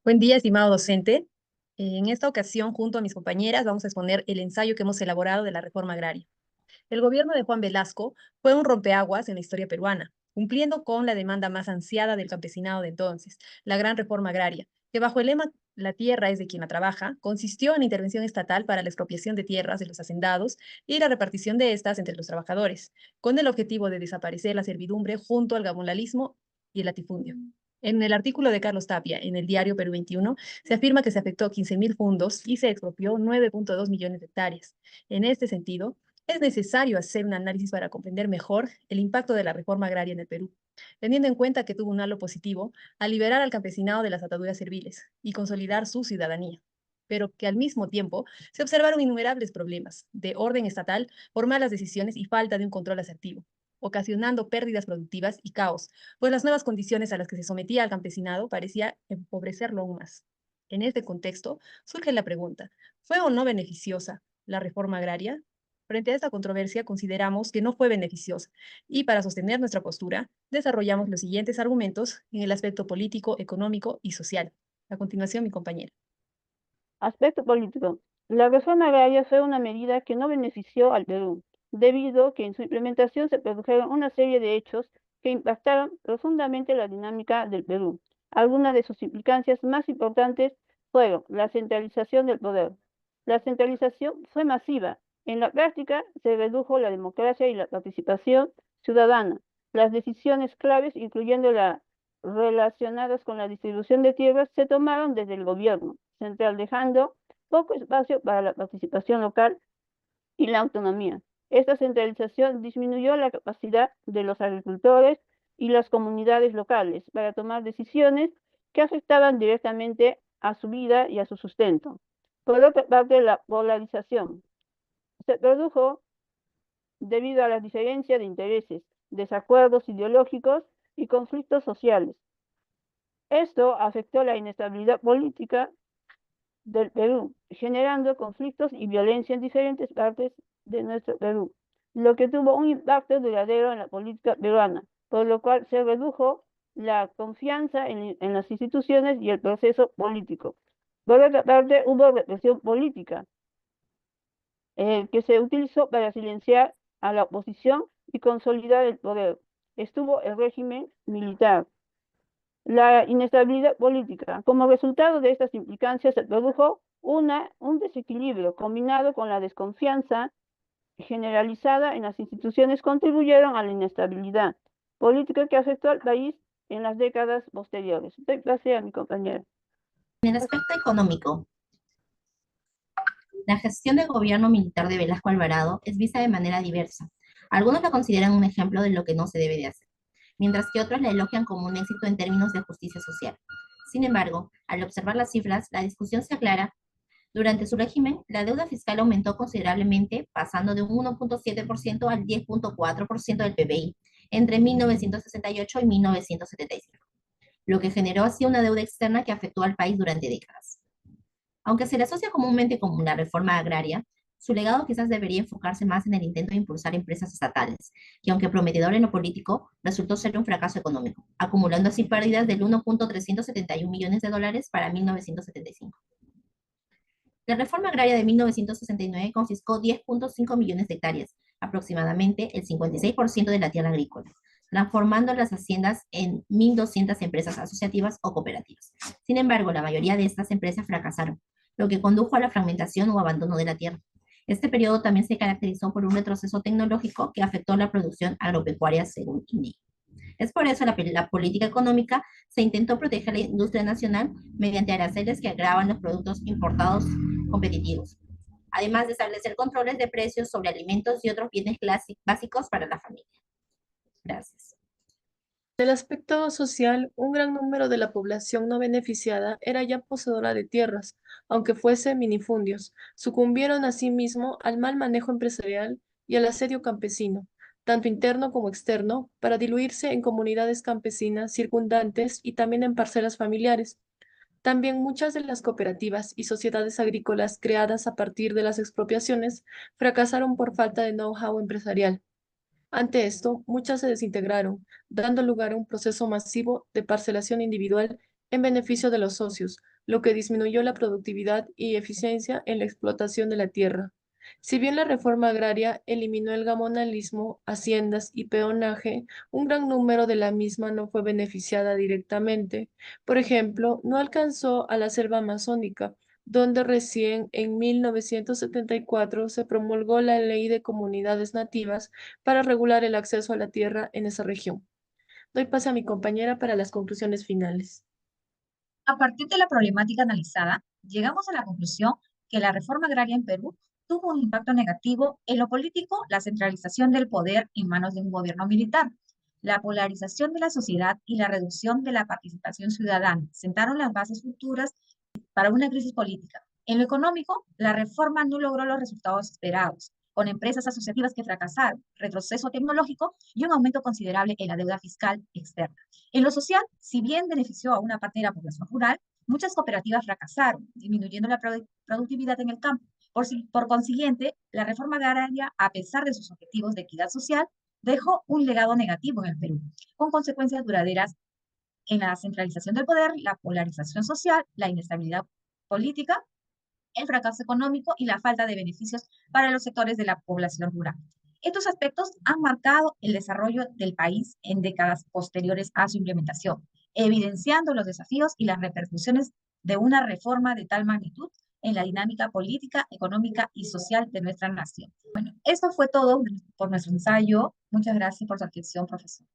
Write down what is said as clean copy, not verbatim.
Buen día, estimado docente. En esta ocasión, junto a mis compañeras, vamos a exponer el ensayo que hemos elaborado de la reforma agraria. El gobierno de Juan Velasco fue un rompeaguas en la historia peruana, cumpliendo con la demanda más ansiada del campesinado de entonces, la gran reforma agraria, que bajo el lema "La tierra es de quien la trabaja", consistió en intervención estatal para la expropiación de tierras de los hacendados y la repartición de estas entre los trabajadores, con el objetivo de desaparecer la servidumbre junto al gabonalismo y el latifundio. En el artículo de Carlos Tapia, en el diario Perú 21, se afirma que se afectó 15.000 fundos y se expropió 9.2 millones de hectáreas. En este sentido, es necesario hacer un análisis para comprender mejor el impacto de la reforma agraria en el Perú, teniendo en cuenta que tuvo un halo positivo al liberar al campesinado de las ataduras serviles y consolidar su ciudadanía, pero que al mismo tiempo se observaron innumerables problemas de orden estatal por malas decisiones y falta de un control asertivo, ocasionando pérdidas productivas y caos, pues las nuevas condiciones a las que se sometía al campesinado parecía empobrecerlo aún más. En este contexto, surge la pregunta, ¿fue o no beneficiosa la reforma agraria? Frente a esta controversia, consideramos que no fue beneficiosa y para sostener nuestra postura, desarrollamos los siguientes argumentos en el aspecto político, económico y social. A continuación, mi compañera. Aspecto político. La reforma agraria fue una medida que no benefició al Perú, debido a que en su implementación se produjeron una serie de hechos que impactaron profundamente la dinámica del Perú. Algunas de sus implicancias más importantes fueron la centralización del poder. La centralización fue masiva. En la práctica se redujo la democracia y la participación ciudadana. Las decisiones claves, incluyendo las relacionadas con la distribución de tierras, se tomaron desde el gobierno central, dejando poco espacio para la participación local y la autonomía. Esta centralización disminuyó la capacidad de los agricultores y las comunidades locales para tomar decisiones que afectaban directamente a su vida y a su sustento. Por otra parte, la polarización se produjo debido a la diferencia de intereses, desacuerdos ideológicos y conflictos sociales. Esto afectó la inestabilidad política del Perú, generando conflictos y violencia en diferentes partes de nuestro Perú, lo que tuvo un impacto duradero en la política peruana, por lo cual se redujo la confianza en las instituciones y el proceso político. Por otra parte, hubo represión política, que se utilizó para silenciar a la oposición y consolidar el poder. Estuvo el régimen militar. La inestabilidad política. Como resultado de estas implicancias se produjo un desequilibrio combinado con la desconfianza generalizada en las instituciones contribuyeron a la inestabilidad política que afectó al país en las décadas posteriores. Doy pase a mi compañera. En el aspecto económico, la gestión del gobierno militar de Velasco Alvarado es vista de manera diversa. Algunos la consideran un ejemplo de lo que no se debe de hacer, mientras que otros la elogian como un éxito en términos de justicia social. Sin embargo, al observar las cifras, la discusión se aclara. Durante su régimen, la deuda fiscal aumentó considerablemente, pasando de un 1.7% al 10.4% del PBI entre 1968 y 1975, lo que generó así una deuda externa que afectó al país durante décadas. Aunque se le asocia comúnmente como una reforma agraria, su legado quizás debería enfocarse más en el intento de impulsar empresas estatales, que aunque prometedor en lo político, resultó ser un fracaso económico, acumulando así pérdidas del 1.371 millones de dólares para 1975. La reforma agraria de 1969 confiscó 10.5 millones de hectáreas, aproximadamente el 56% de la tierra agrícola, transformando las haciendas en 1.200 empresas asociativas o cooperativas. Sin embargo, la mayoría de estas empresas fracasaron, lo que condujo a la fragmentación o abandono de la tierra. Este periodo también se caracterizó por un retroceso tecnológico que afectó la producción agropecuaria, según INEGI. Es por eso la política económica se intentó proteger la industria nacional mediante aranceles que agravan los productos importados competitivos, además de establecer controles de precios sobre alimentos y otros bienes básicos para la familia. Gracias. En el aspecto social, un gran número de la población no beneficiada era ya poseedora de tierras, aunque fuese minifundios. Sucumbieron asimismo al mal manejo empresarial y al asedio campesino, tanto interno como externo, para diluirse en comunidades campesinas circundantes y también en parcelas familiares. También muchas de las cooperativas y sociedades agrícolas creadas a partir de las expropiaciones fracasaron por falta de know-how empresarial. Ante esto, muchas se desintegraron, dando lugar a un proceso masivo de parcelación individual en beneficio de los socios, lo que disminuyó la productividad y eficiencia en la explotación de la tierra. Si bien la reforma agraria eliminó el gamonalismo, haciendas y peonaje, un gran número de la misma no fue beneficiada directamente. Por ejemplo, no alcanzó a la selva amazónica, donde recién en 1974 se promulgó la Ley de Comunidades Nativas para regular el acceso a la tierra en esa región. Doy pase a mi compañera para las conclusiones finales. A partir de la problemática analizada, llegamos a la conclusión que la reforma agraria en Perú tuvo un impacto negativo en lo político, la centralización del poder en manos de un gobierno militar, la polarización de la sociedad y la reducción de la participación ciudadana sentaron las bases futuras para una crisis política. En lo económico, la reforma no logró los resultados esperados, con empresas asociativas que fracasaron, retroceso tecnológico y un aumento considerable en la deuda fiscal externa. En lo social, si bien benefició a una parte de la población rural, muchas cooperativas fracasaron, disminuyendo la productividad en el campo. Por consiguiente, la reforma agraria, a pesar de sus objetivos de equidad social, dejó un legado negativo en el Perú, con consecuencias duraderas en la centralización del poder, la polarización social, la inestabilidad política, el fracaso económico y la falta de beneficios para los sectores de la población rural. Estos aspectos han marcado el desarrollo del país en décadas posteriores a su implementación, evidenciando los desafíos y las repercusiones de una reforma de tal magnitud en la dinámica política, económica y social de nuestra nación. Bueno, esto fue todo por nuestro ensayo. Muchas gracias por su atención, profesor.